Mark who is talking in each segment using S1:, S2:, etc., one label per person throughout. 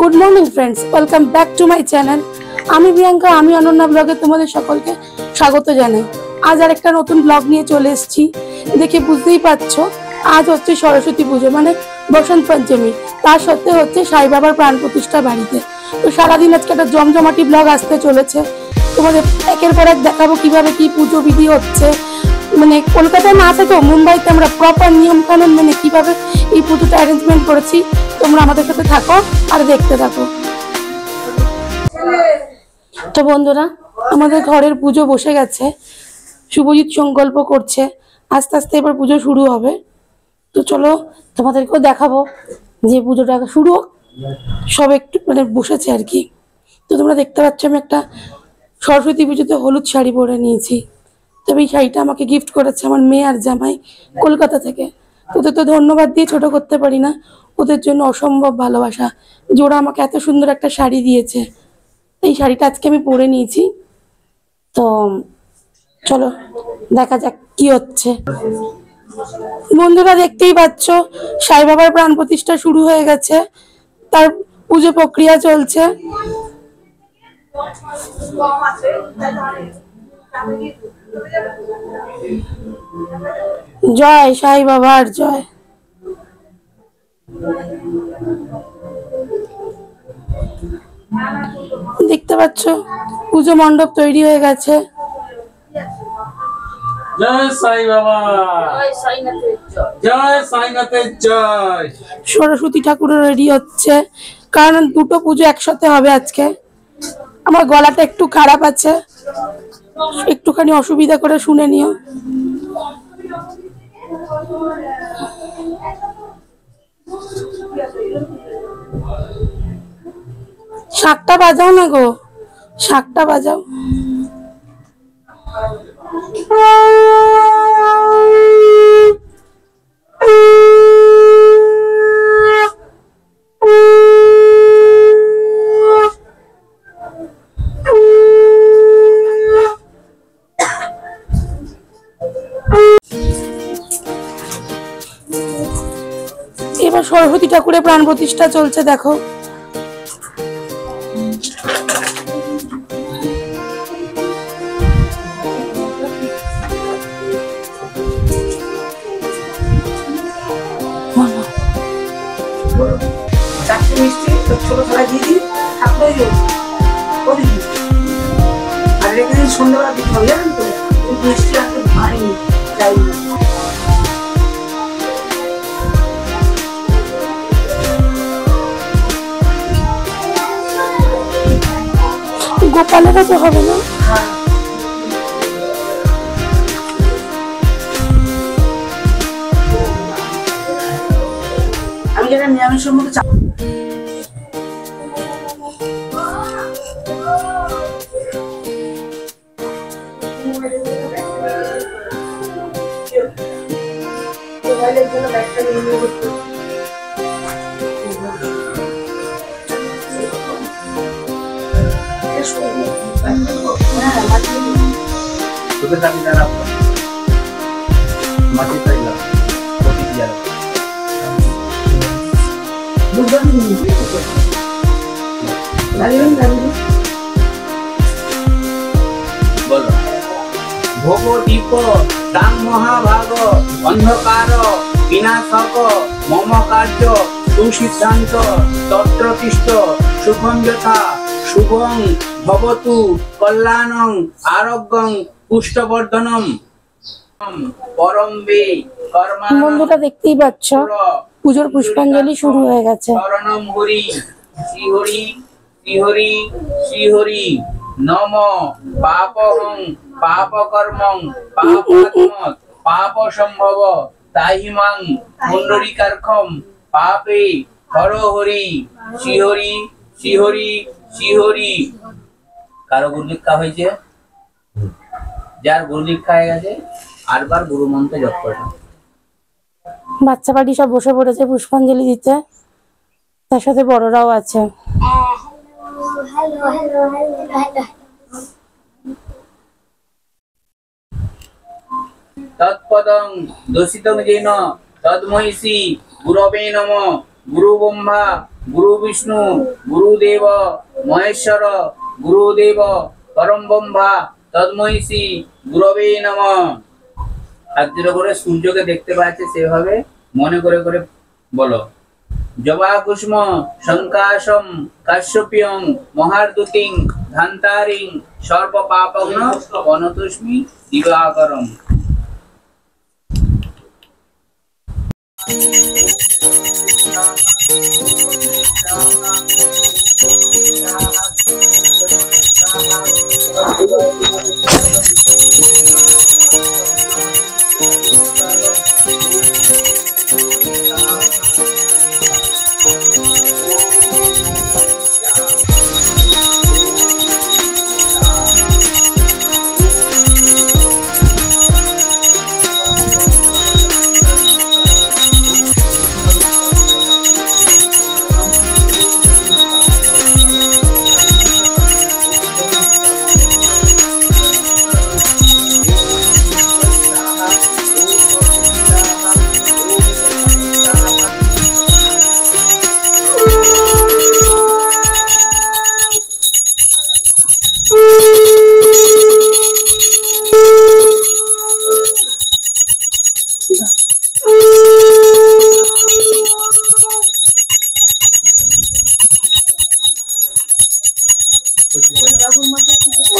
S1: Good morning friends, welcome back to my channel. আমি প্রিয়াঙ্কা, আমি অনন্যা ব্লগে তোমাদের সকলকে স্বাগত জানাই। আজ আর একটা নতুন ব্লগ নিয়ে চলে এসেছি। দেখে বুঝতেই পারছো, আজ হচ্ছে সরস্বতী পুজো, মানে বসন্ত পঞ্চমী। তার সত্ত্বে হচ্ছে সাই বাবার প্রাণ প্রতিষ্ঠা বাড়িতে। তো সারাদিন আজকে একটা জমজমাটি ব্লগ আসতে চলেছে। তোমাদের একের পর এক দেখাবো কিভাবে কি পুজো বিধি হচ্ছে। মানে কলকাতায় না আছে তো, মুম্বাইতে আমরা প্রপার নিয়ম কানুন মানে কিভাবে এই পুজোটা অ্যারেঞ্জমেন্ট করেছি। তোমরা আমাদের সাথে থাকো আর দেখতে থাকো। তো বন্ধুরা, আমাদের ঘরের পুজো বসে গেছে। শুভজিৎ সংকল্প করছে, আস্তে আস্তে এবার পুজো শুরু হবে। তো চলো তোমাদেরকেও দেখাবো যে পুজোটা শুরু হোক। সব একটু মানে বসেছে আর কি। তো তোমরা দেখতে পাচ্ছ আমি একটা সরস্বতী পুজোতে হলুদ শাড়ি পরে নিয়েছি। তবে এই শাড়িটা আমাকে গিফট করেছে আমার মেয়ে আর জামাই কলকাতা থেকে। তোদের তো ধন্যবাদ দিয়ে ছোট করতে পারি না, ওদের জন্য অসম্ভব ভালোবাসা যে ওরা আমাকে এত সুন্দর একটা শাড়ি দিয়েছে। এই শাড়িটা আজকে আমি পরে নিয়েছি। তো চলো দেখা যাক কি হচ্ছে। বন্ধুরা দেখতেই পাচ্ছ, সাই বাবার প্রাণ প্রতিষ্ঠা শুরু হয়ে গেছে, তার পুজো প্রক্রিয়া চলছে। জয় সাই বাবার জয়। দেখতে পাচ্ছ পুজো মণ্ডপ তৈরি হয়ে গেছে।
S2: জয় সাই বাবা, জয় সাইনাথের জয়।
S1: সরস্বতী ঠাকুরও রেডি হচ্ছে, কারণ দুটো পুজো একসাথে হবে আজকে। আমার গলাটা একটু খারাপ আছে, একটুখানি অসুবিধা করে শুনে নিও। শাকটা বাজাও না গো, শাকটা বাজাও। এবার সরস্বতী ঠাকুরের প্রাণ প্রতিষ্ঠা চলছে, দেখো।
S3: চারটে মিষ্টি ছোট থালা দিয়ে দিই, ঠাকুরের করে দিই। আর এখানে সন্ধ্যাবেলা দিতে হবে, জানেন তো, মিষ্টি রাখতে ভারী যাই না।
S1: গোপালেরও তো হবে না?
S3: আমি যেটা নিরামিষের মধ্যে
S2: ভোগ দীপ তাং মহাভাগ অন্ধকার বিনাশক মম কার্য সুসিদ্ধান্ত তত্র তিষ্ঠ সুখং যথা শুভং ভবতু কল্যাণং আরোগ্যং পুষ্টবর্ধনম পরম বে কর্মাণং।
S1: বন্ধুরা দেখতেই পাচ্ছ পুজোর পুষ্পাঞ্জলি শুরু হয়ে গেছে।
S2: শরণম হরি শ্রী হরি শ্রী হরি শ্রী হরি নম পাপহং পাপকর্মং পাপাত্মৎ পাপ সম্ভব তাহিমাং পুণ্ডরীকার্খম পাপে হর হরি শ্রী হরি শ্রী হরি শ্রী হরি। কারো গুরুদীক্ষা হয়েছে? যার গুরুদীক্ষা হয়ে গেছে আরবার গুরু মন্ত্র জপ করবে।
S1: বাচ্চা বাড়ি সব বসে পড়েছে পুষ্পাঞ্জলি দিতে, তার সাথে বড়রাও আছে।
S2: তৎপদং দোষিতং যেন তদ্মহিষি গুরবে নমঃ গুরু ব্রহ্মা গুরু বিষ্ণু গুরুদেব মহেশ্বর গুরুদেব পরম ব্রহ্মা তন্ময় শ্রী গুরবে নমঃ। আর যেটা করে সূর্যকে দেখতে পাচ্ছে সেভাবে মনে করে করে বলো। জবা কুষ্ম শঙ্কাশম কাশ্যপ্যং মহারদুতিং ধান্তারিং সর্ব পাপগ্ন অনতুষ্মি দিবাকরম।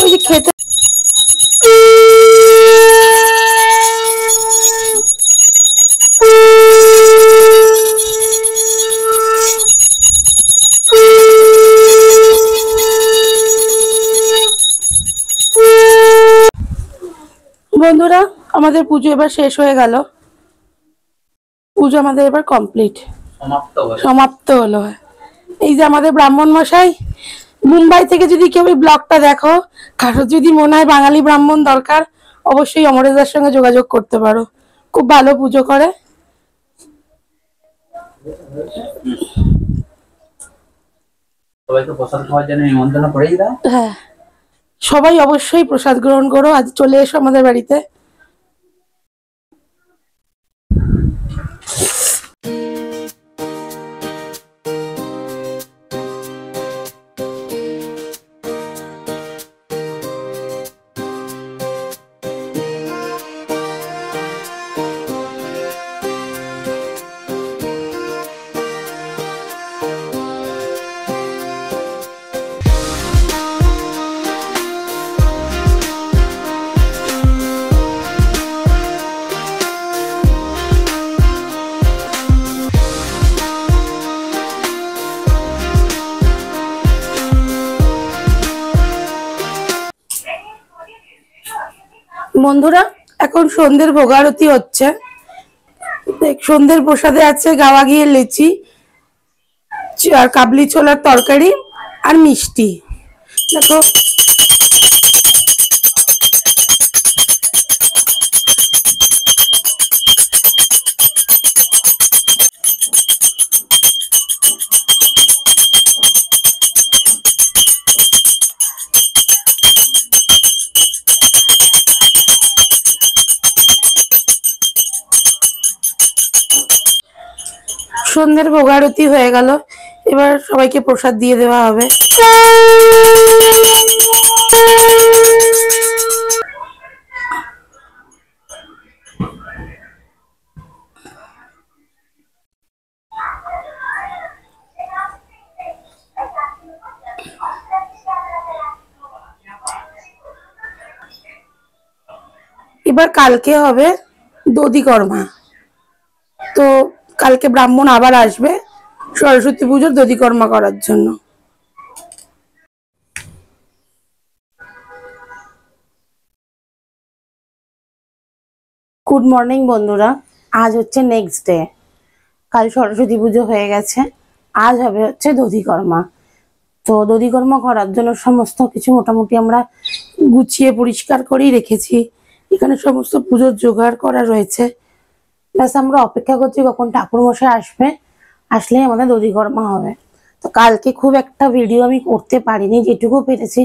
S1: ওই যে খেতে বন্ধুরা, আমাদের পুজো এবার শেষ হয়ে গেল। পুজো আমাদের এবার কমপ্লিট, সমাপ্ত হলো। এই যে আমাদের ব্রাহ্মণ মশাই, মুম্বাই থেকে যদি কেউ এই ব্লগটা দেখো, কারো যদি মনে হয় বাঙালি ব্রাহ্মণ দরকার, অবশ্যই অমরেশদার সঙ্গে যোগাযোগ করতে পারো। খুব ভালো পুজো করে।
S2: সবাইকে প্রসাদ খাওয়ার জন্য নিমন্ত্রণ করেই দাও।
S1: হ্যাঁ, সবাই অবশ্যই প্রসাদ গ্রহণ করো। আজ চলে এসো আমাদের বাড়িতে। বন্ধুরা, এখন সন্ধ্যের ভোগারতি হচ্ছে। সন্ধ্যের প্রসাদে আছে গাওয়া ঘিয়ে লেচি আর কাবলি ছোলার তরকারি আর মিষ্টি। দেখো, সন্ধ্যের ভোগারতি হয়ে গেল। এবার সবাইকে প্রসাদ দিয়ে দেওয়া হবে। এবার কালকে হবে দধিকর্মা। তো কালকে ব্রাহ্মণ আবার আসবে সরস্বতী পুজোর দধিকর্মা করার জন্য। গুড মর্নিং বন্ধুরা, আজ হচ্ছে নেক্সট ডে। কাল সরস্বতী পুজো হয়ে গেছে, আজ হবে হচ্ছে দধিকর্মা। তো দধিকর্মা করার জন্য সমস্ত কিছু মোটামুটি আমরা গুছিয়ে পরিষ্কার করেই রেখেছি। এখানে সমস্ত পুজোর জোগাড় করা রয়েছে। ব্যাস আমরা অপেক্ষা করছি কখন ঠাকুরমশাই আসবে, আসলেই আমাদের দধিকর্মা হবে। তো কালকে খুব একটা ভিডিও আমি করতে পারিনি, যেটুকু পেরেছি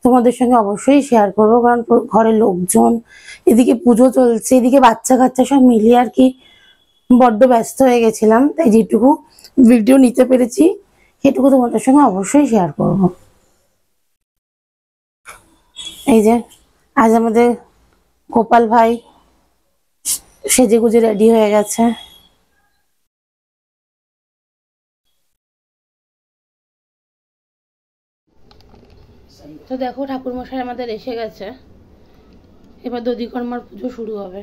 S1: তোমাদের সঙ্গে অবশ্যই শেয়ার করবো, কারণ ঘরের লোকজন, এদিকে পুজো চলছে, এদিকে বাচ্চা কাচ্চা সব মিলিয়ে আর কি বড্ড ব্যস্ত হয়ে গেছিলাম। তাই যেটুকু ভিডিও নিতে পেরেছি সেটুকু তোমাদের সঙ্গে অবশ্যই শেয়ার করব। এই যে আজ আমাদের গোপাল ভাই সেজে গুজে রেডি হয়ে গেছে। তো দেখো ঠাকুর মশাই আমাদের এসে গেছে, এবার দধিকর্মার পুজো শুরু হবে।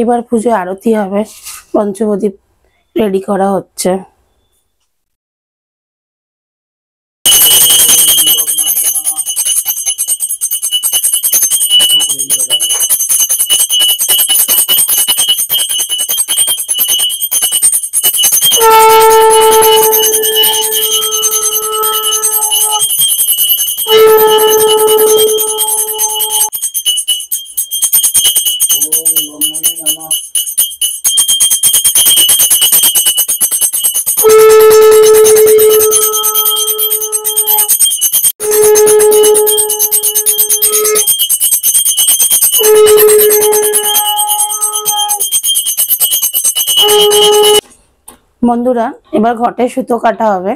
S1: এবার পুজো আরতি হবে, পঞ্চপ্রদীপ রেডি করা হচ্ছে। বন্ধুরা এবার ঘটে সুতো কাটা হবে।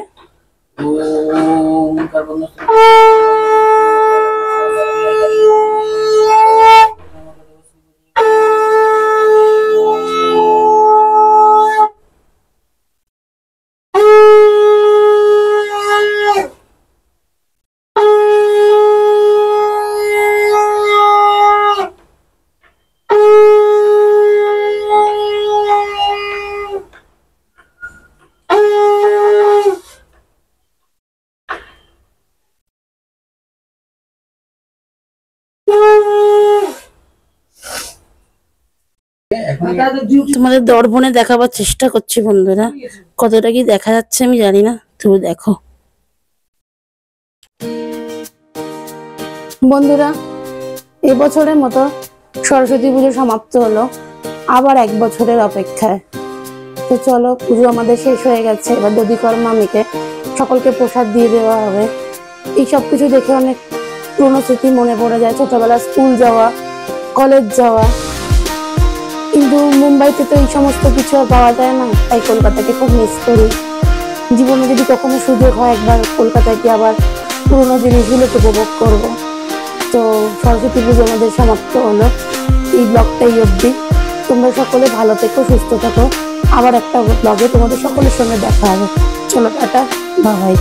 S1: তোমাদের দর্পণে দেখাবার চেষ্টা করছি বন্ধুরা, কতটা কি দেখা যাচ্ছে আমি জানি না, তুমি দেখো। বন্ধুরা এবছরের মতো সরস্বতী পুজো সমাপ্ত হলো, আবার এক বছরের অপেক্ষায়। তো চলো, পুজো আমাদের শেষ হয়ে গেছে, এবার দধিকর্মা মেখে সকলকে প্রসাদ দিয়ে দেওয়া হবে। এই সব কিছু দেখে অনেক পুরোনো স্মৃতি মনে পড়ে যায়, ছোটবেলা স্কুল যাওয়া, কলেজ যাওয়া। কিন্তু মুম্বাইতে তো এই সমস্ত কিছু পাওয়া যায় না, তাই কলকাতাকে খুব মিস করি। জীবনে যদি কখনো সুযোগ হয় একবার কলকাতায় গিয়ে আবার পুরোনো জিনিসগুলোকে উপভোগ করব। তো সরস্বতী পুজো আমাদের সমাপ্ত হলো, এই ব্লগটাই অবধি। তোমরা সকলে ভালো থেকো, সুস্থ থাকো, আবার একটা ব্লগে তোমাদের সকলের সঙ্গে দেখা হবে। চলো টাটা, বাই বাই।